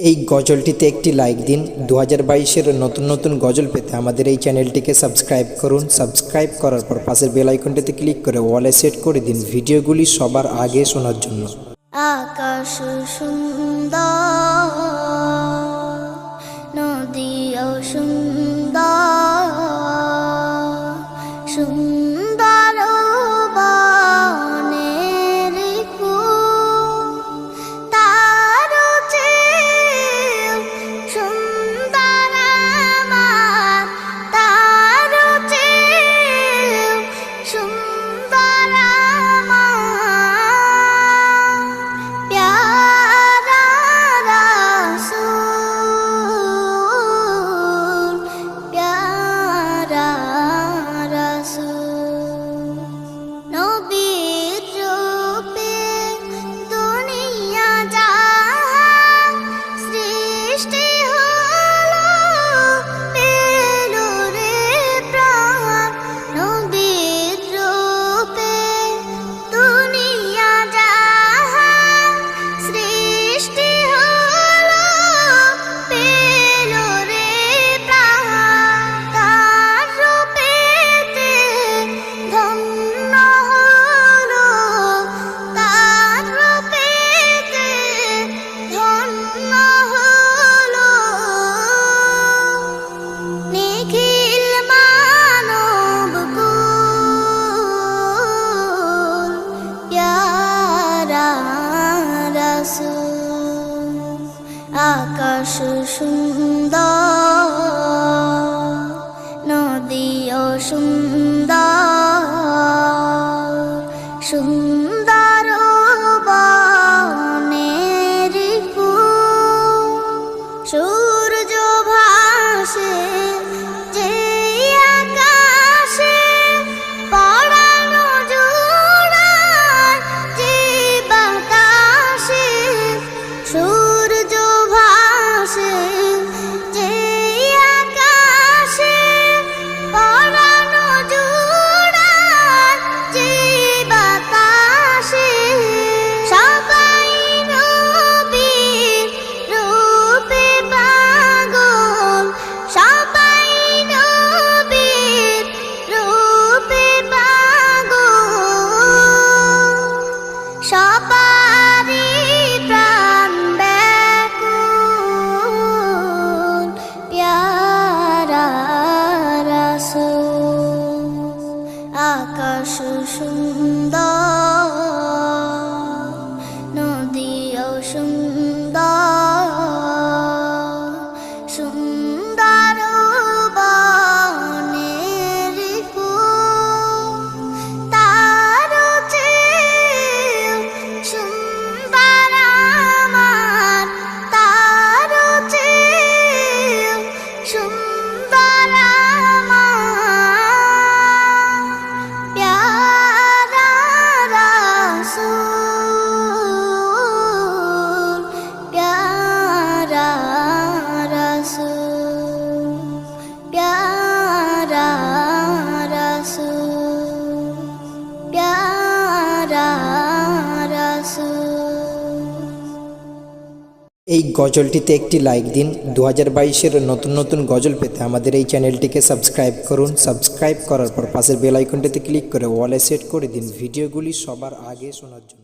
এই গজলটিতে একটি লাইক দিন। 2022-এর নতুন নতুন গজল পেতে আমাদের এই চ্যানেলটিকে সাবস্ক্রাইব করুন। সাবস্ক্রাইব করার পর পাশের বেল আইকনটিতে ক্লিক করে অলে সেট করে দিন ভিডিওগুলি সবার আগে শোনার জন্য। আকাশ সুন্দর, নদীও সুন্দর, সুন্দর বনের ফুল, তার চেয়েও সুন্দর আমার, তার চেয়েও সুন্দর আমার প্যারা রাসূল, প্যারা রাসূল। নবীর রূপে দুনিয়া জাহান সৃষ্টি হলো, পেল রে প্রাণ। নবীর রূপে দুনিয়া জাহান সৃষ্টি হলো, পেল রে প্রাণ। তার রূপেতে ধন্য হলো, তার রূপেতে ধন্য হলো। নিখিল মানব কুল, প্যারা রাসূল। আকাশ সুন্দর, নদীও সুন্দর, সুন্দর বনের ফুল। সূর্য ভাসে যে আকাশে, পরানো জোড়ায় যে বাতাসে। সূর্য ভাসে যে আকাশে, পরানো জোড়ায় যে বাতাসে। সবাই নবীর রূপে পাগল, সবাই নবীর রূপে পাগল। সবারই প্রাণ ব্যাকুল, প্যারা রাসূল। আকাশ সুন্দর, নদীও সুন্দর, সুন্দর বনের ফুল, তার চেয়েও সুন্দর আমার, তার চেয়েও সুন্দর আমার প্যারা রাসূল, প্যারা রাসূল, প্যারা রাসূল, প্যারা রাসূল। এই গজলটিতে একটি লাইক দিন। 2022-এর নতুন নতুন গজল পেতে আমাদের এই চ্যানেলটিকে সাবস্ক্রাইব করুন। সাবস্ক্রাইব করার পর পাশের বেল আইকনটিতে ক্লিক করে অলে সেট করে দিন ভিডিওগুলি সবার আগে শোনার জন্য।